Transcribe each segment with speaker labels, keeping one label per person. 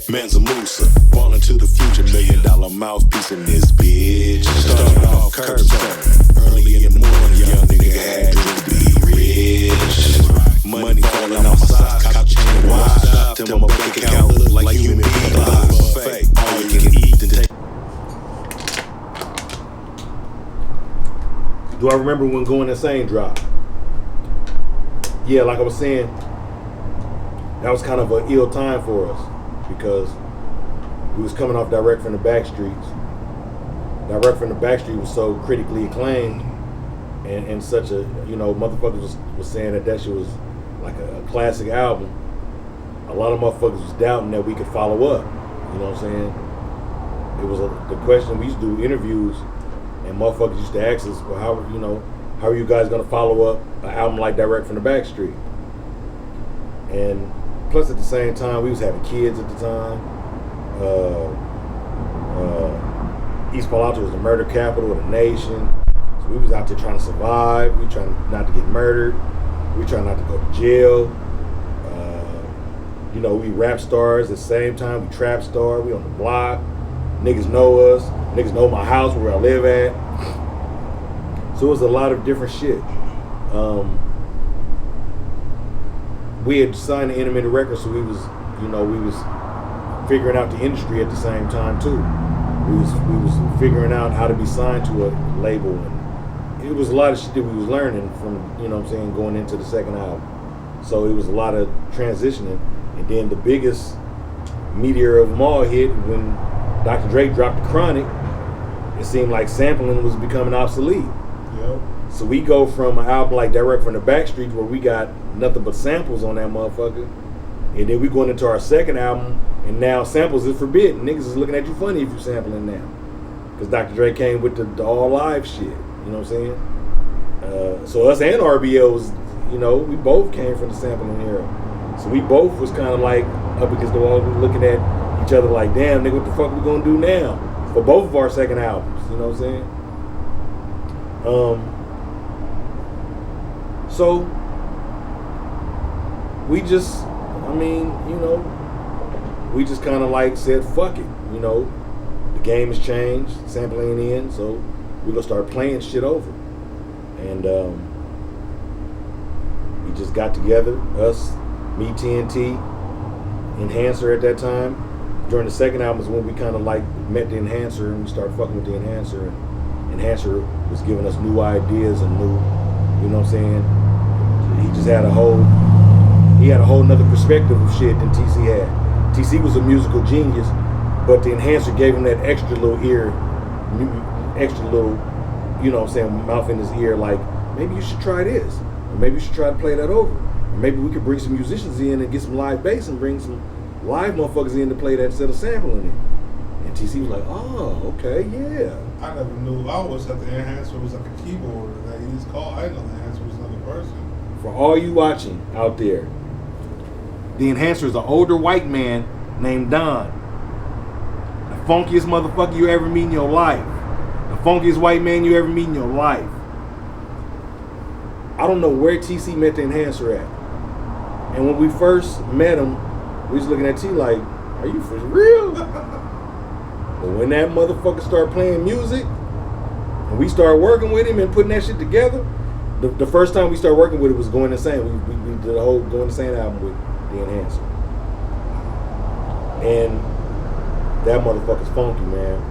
Speaker 1: Man's a Musa, ballin' to the future, $1 million mouthpiece in this bitch. Started off curbside, early in the morning, young nigga had dreams to be rich. Money falling on my side, cop chain wide, till my bank account look like human being. Buffet, all you can eat and take.
Speaker 2: Do I remember when Goin Insane dropped? Yeah, like I was saying, that was kind of an ill time for us because we was coming off Direct from the Backstreets. Direct from the Backstreet was so critically acclaimed and such a, motherfuckers was saying that shit was like a classic album. A lot of motherfuckers was doubting that we could follow up. You know what I'm saying? It was the question. We used to do interviews and motherfuckers used to ask us, well, how are you guys gonna follow up an album like Direct from the Backstreet? And plus at the same time, we was having kids at the time. East Palo Alto was the murder capital of the nation. So we was out there trying to survive. We trying not to get murdered. We trying not to go to jail. We rap stars at the same time. We trap star. We on the block. Niggas know us. Niggas know my house, where I live at. So it was a lot of different shit. We had signed the Intimate Records, so we was figuring out the industry at the same time too. We was figuring out how to be signed to a label, and it was a lot of shit that we was learning from, going into the second album. So it was a lot of transitioning, and then the biggest meteor of them all hit when Dr. Dre dropped The Chronic. It seemed like sampling was becoming obsolete.
Speaker 3: Yep.
Speaker 2: So we go from an album like Direct from the Backstreet where we got nothing but samples on that motherfucker, and then we going into our second album, and now samples is forbidden. Niggas is looking at you funny if you sampling now, because Dr. Dre came with the all live shit. You know what I'm saying? So us and RBL was, we both came from the sampling era. So we both was kind of like up against the wall, looking at each other like, damn, nigga, what the fuck we gonna do now? For both of our second albums, you know what I'm saying? So we just, we just kind of like said, fuck it, the game has changed, sampling in, so we're gonna start playing shit over. And we just got together, us, me, TNT, Enhancer at that time. During the second album is when we kind of like met the Enhancer and we started fucking with the Enhancer. And Enhancer was giving us new ideas and new, you know what I'm saying? He just had a whole nother perspective of shit than TC had. TC was a musical genius, but the Enhancer gave him that extra little ear, extra little, mouth in his ear, like, maybe you should try this, or maybe you should try to play that over, or maybe we could bring some musicians in and get some live bass and bring some live motherfuckers in to play that instead of sampling it. And TC was like, oh, okay, yeah.
Speaker 3: I never knew. I always thought the Enhancer was like a keyboard that he was called. I didn't know the Enhancer was another person.
Speaker 2: For all you watching out there, the Enhancer is an older white man named Don. The funkiest motherfucker you ever meet in your life. The funkiest white man you ever meet in your life. I don't know where TC met the Enhancer at. And when we first met him, we was looking at T like, are you for real? But when that motherfucker started playing music, and we started working with him and putting that shit together, the first time we started working with it was Goin Insane. We did the whole Goin Insane album with the Enhancer. And that motherfucker's funky, man.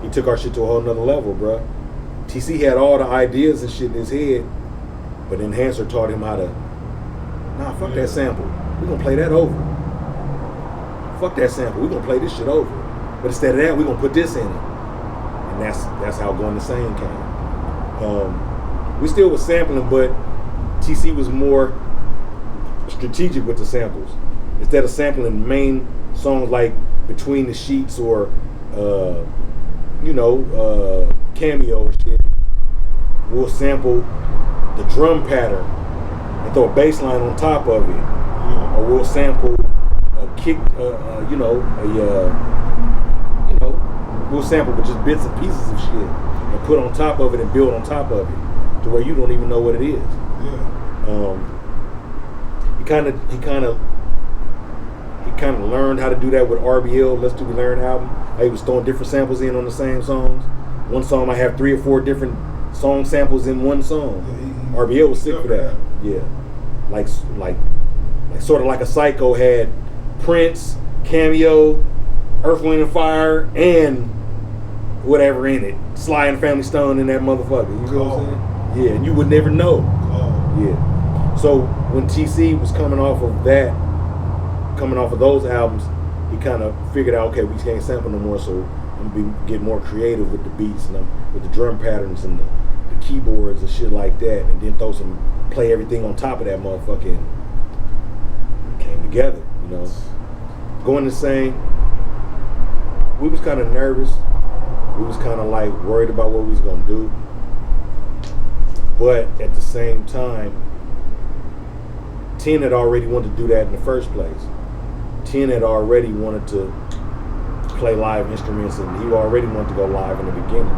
Speaker 2: He took our shit to a whole nother level, bruh. TC had all the ideas and shit in his head, but Enhancer taught him how to, fuck that sample. We're gonna play that over. Fuck that sample. We're gonna play this shit over. But instead of that, we're gonna put this in it. And that's how Goin Insane came. We still was sampling, but TC was more strategic with the samples. Instead of sampling main songs like Between the Sheets or Cameo or shit, we'll sample the drum pattern and throw a bass line on top of it. Or we'll sample a kick, we'll sample with just bits and pieces of shit and put on top of it and build on top of it to where you don't even know what it is.
Speaker 3: Yeah.
Speaker 2: He kind kind of learned how to do that with RBL, Let's Do We Learn album. I was throwing different samples in on the same songs. One song I have 3 or 4 different song samples in one song.
Speaker 3: Yeah,
Speaker 2: RBL was sick for that. Yeah, like sort of like a Psycho had Prince, Cameo, Earth, Wind and Fire, and whatever in it. Sly and Family Stone in that motherfucker. You know what I'm saying? Yeah, and you would never know. Yeah. So when TC was coming off of those albums, he kind of figured out, okay, we can't sample no more, so I'm gonna get more creative with the beats and with the drum patterns and the keyboards and shit like that, and then play everything on top of that motherfucking came together, you know. Goin Insane, we was kind of nervous. We was kind of like worried about what we was gonna do, but at the same time, 10 had already wanted to do that in the first place. 10 had already wanted to play live instruments, and he already wanted to go live in the beginning,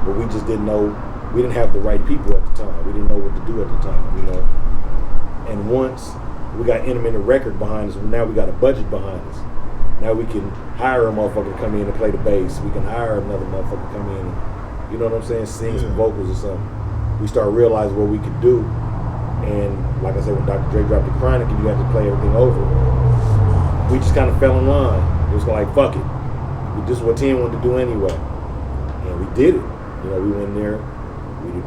Speaker 2: but we just didn't know. We didn't have the right people at the time. We didn't know what to do at the time, you know. And once we got Intermittent Record behind us, now we got a budget behind us. Now we can hire a motherfucker to come in and play the bass. We can hire another motherfucker to come in and, you know what I'm saying, sing some vocals or something. We started realizing what we could do. And like I said, when Dr. Dre dropped the Chronic and you had to play everything over, we just kind of fell in line. It was like, fuck it. This is what 10 wanted to do anyway. And we did it. You know, we went in there.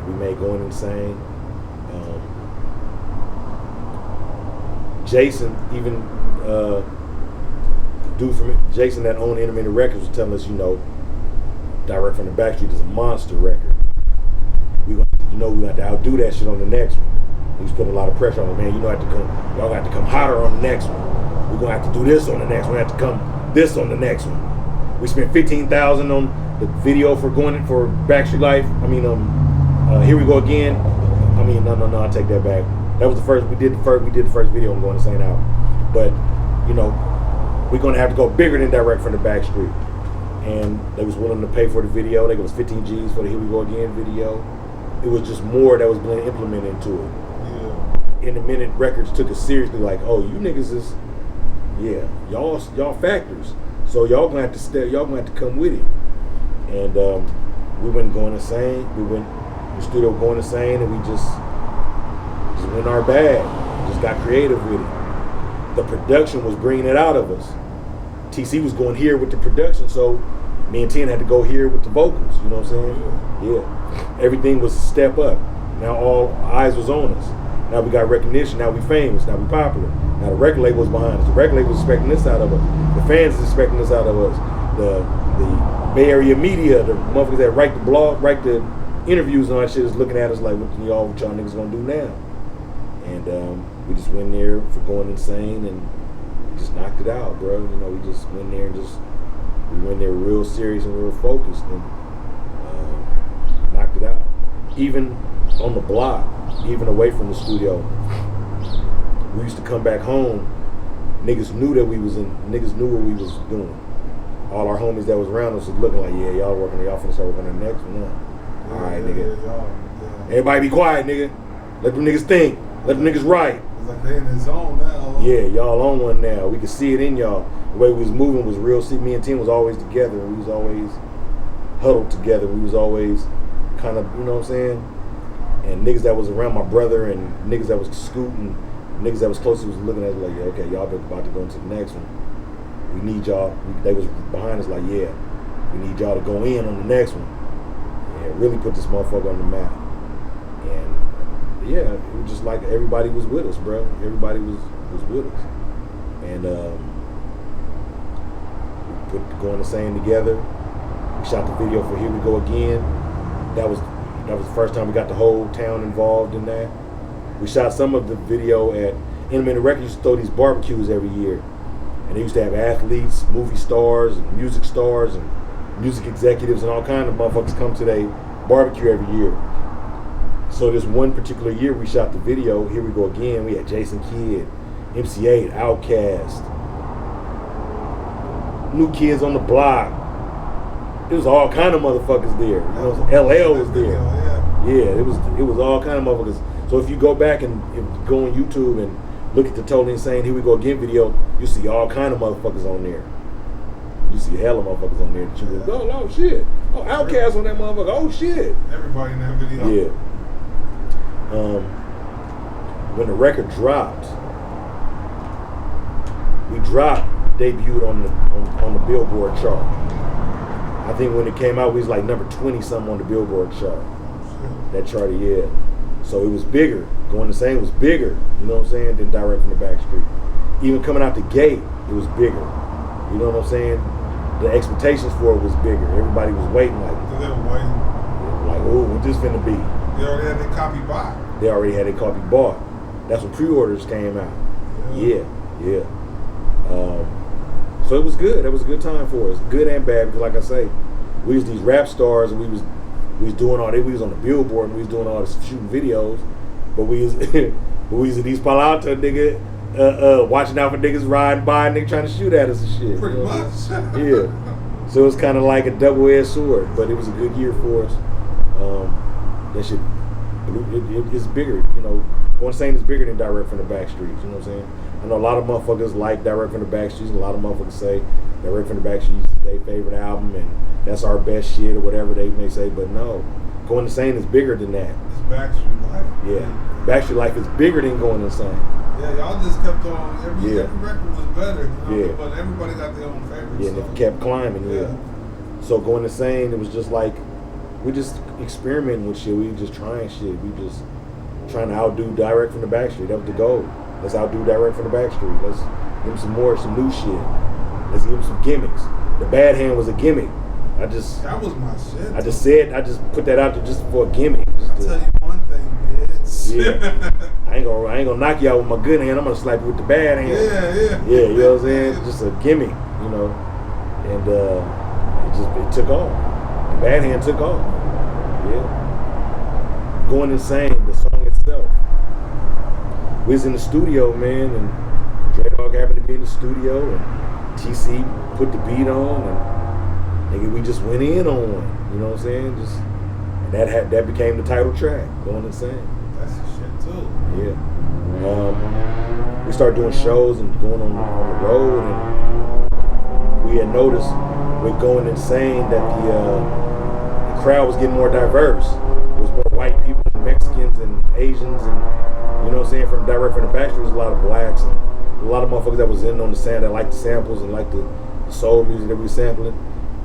Speaker 2: We made Goin Insane. Jason, even dude from Jason that owned Intermittent Records was telling us, you know, Direct from the Backstreet is a monster record. We got to outdo that shit on the next one. He was putting a lot of pressure on it, man. Y'all got to come hotter on the next one. We're gonna have to do this on the next one. We have to come this on the next one. We spent $15,000 on the video for Backstreet Life. I mean, Here We Go Again. I mean, no, I take that back. That was the first. We did the first video on Goin Insane album. But you know, we're gonna have to go bigger than Direct from the Backstreet. And they was willing to pay for the video. They gave us 15 G's for the Here We Go Again video. It was just more that was being implemented into it. Yeah. Intermittent Records took it seriously, like, oh, you niggas is, yeah, y'all factors. So y'all gonna have to come with it. And we went Goin Insane. We went to the studio Goin Insane, and we just went our bag. Just got creative with it. The production was bringing it out of us. TC was going here with the production, so me and 10 had to go here with the vocals. You know what I'm saying? Yeah. Everything was a step up. Now all eyes was on us. Now we got recognition. Now we famous. Now we popular. Now the record label was behind us. The record label was expecting this out of us. The fans is expecting this out of us. The Bayarea media, the motherfuckers that write the blog, write the interviews and all that shit is looking at us like, what y'all niggas gonna do now? And we just went there for Goin Insane and just knocked it out, bro. You know, we just went there and we went there real serious and real focused and knocked it out. Even on the block, even away from the studio, we used to come back home. Niggas knew what we was doing. All our homies that was around us was looking like, yeah, y'all finna start working on the next one. All right, nigga. Yeah. Everybody be quiet, nigga. Let them niggas think. Let them niggas write.
Speaker 3: It's like they in the zone now.
Speaker 2: Yeah, y'all on one now. We could see it in y'all. The way we was moving was real. See, me and Tim was always together. We was always huddled together. We was always kind of, you know what I'm saying? And niggas that was around my brother and niggas that was scooting, niggas that was close, was looking at us like, yeah, okay, y'all about to go into the next one. We need y'all. They was behind us like, yeah, we need y'all to go in on the next one. And really put this motherfucker on the map. And yeah, it was just like everybody was with us, bro. Everybody was with us. And we put Goin Insane together. We shot the video for Here We Go Again. That was the first time we got the whole town involved in that. We shot some of the video at Intermittent Records. Used to throw these barbecues every year. And they used to have athletes, movie stars, and music stars, and music executives, and all kind of motherfuckers come to their barbecue every year. So this one particular year we shot the video, Here We Go Again. We had Jason Kidd, MC8, Outkast, New Kids on the Block. It was all kind of motherfuckers there. You know, LL was there. Yeah, it was all kind of motherfuckers. So if you go back and go on YouTube and look at the Totally Insane, Here We Go Again video, you see all kind of motherfuckers on there. You see hella motherfuckers on there that you go, oh shit. Oh, Outkast on that motherfucker. Oh shit.
Speaker 3: Everybody in that video.
Speaker 2: Yeah. When the record dropped, we debuted on the Billboard chart. I think when it came out, we was like number 20 something on the Billboard chart. That chart, yeah. So it was bigger. Goin Insane was bigger, you know what I'm saying, than Direct from the Backstreet. Even coming out the gate, it was bigger. You know what I'm saying? The expectations for it was bigger. Everybody was waiting like,
Speaker 3: They were waiting.
Speaker 2: oh, what this finna be?
Speaker 3: They already had their copy bought.
Speaker 2: They already had their copy bought. That's when pre-orders came out. Yeah. So it was good. It was a good time for us, good and bad. Because like I say, we was these rap stars, and we was doing all that. We was on the Billboard, and we was doing all this shooting videos. But we was in these Palo Alto nigga, watching out for niggas riding by and they trying to shoot at us and shit.
Speaker 3: Pretty much.
Speaker 2: Yeah. So it was kind of like a double-edged sword, but it was a good year for us. That shit, it's bigger, you know. Goin Insane is bigger than Direct from the Backstreets, you know what I'm saying? I know a lot of motherfuckers like Direct from the Backstreets, and a lot of motherfuckers say Direct from the Backstreets is their favorite album, and that's our best shit, or whatever they may say, but no. Goin Insane is bigger than that.
Speaker 3: It's Backstreet Life.
Speaker 2: Yeah. Backstreet Life is bigger than Goin Insane.
Speaker 3: Yeah, y'all just kept on, every record was better, you know,
Speaker 2: Yeah.
Speaker 3: but everybody got their own favorites.
Speaker 2: Yeah, and
Speaker 3: so.
Speaker 2: it kept climbing, yeah. So Goin Insane, it was just like, we just experimenting with shit. We just trying shit. We just trying to outdo Direct from the Backstreet. That was the goal. Let's outdo Direct from the Backstreet. Let's give them some new shit. Let's give them some gimmicks. The Bad Hand was a gimmick.
Speaker 3: That was my shit.
Speaker 2: I just put that out there just for a gimmick.
Speaker 3: I'll tell you one thing, bitch.
Speaker 2: Yeah. I ain't gonna knock you out with my good hand. I'm gonna slap you with the bad hand.
Speaker 3: Yeah.
Speaker 2: Yeah, you know what I'm saying? Just a gimmick, you know. And it took off. The Bad Hand took off. Yeah. Goin Insane, the song itself. We was in the studio, man, and Dre Dog happened to be in the studio, and TC put the beat on, and nigga, we just went in on one. You know what I'm saying? And that became the title track, Goin Insane.
Speaker 3: That's the shit too.
Speaker 2: Yeah. We started doing shows and going on the road, and we had noticed with Goin Insane that the crowd was getting more diverse. It was more white people, and Mexicans, and Asians, and you know what I'm saying. From Direct from the Backstreet, there was a lot of blacks and a lot of motherfuckers that was in on the sound that liked the samples and liked the soul music that we were sampling.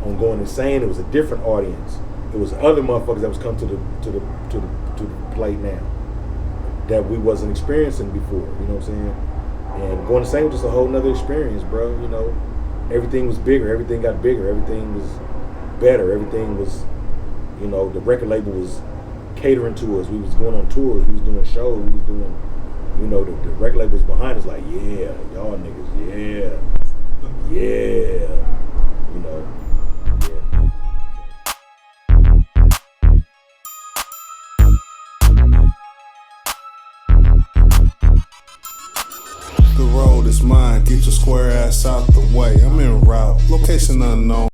Speaker 2: On Goin Insane, it was a different audience. It was other motherfuckers that was come to the plate now that we wasn't experiencing before. You know what I'm saying? And Goin Insane was just a whole nother experience, bro. You know, everything was bigger. Everything got bigger. Everything was better. Everything was, you know, the record label was catering to us. We was going on tours. We was doing shows. We was doing, you know, the record label was behind us like, yeah, y'all niggas, yeah, you know.
Speaker 3: The road is mine, get your square ass out the way. I'm en route, location unknown.